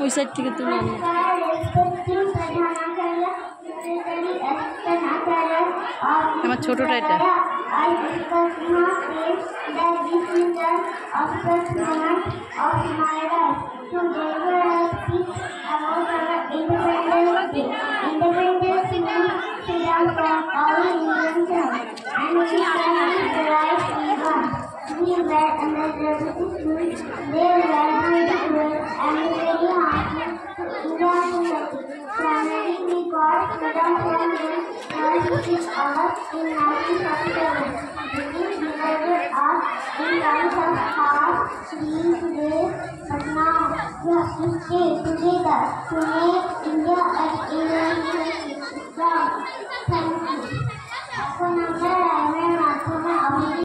ওই সাইড থেকে তুমি আমার ছোটটা এটা We were under the British rule. They were very cruel and very harmful to humanity. Finally, we got freedom from them when it is ours in 1947. British divided us in terms of heart, sleep, race, but now we have to stay together to make India an Indian strong. Thank you.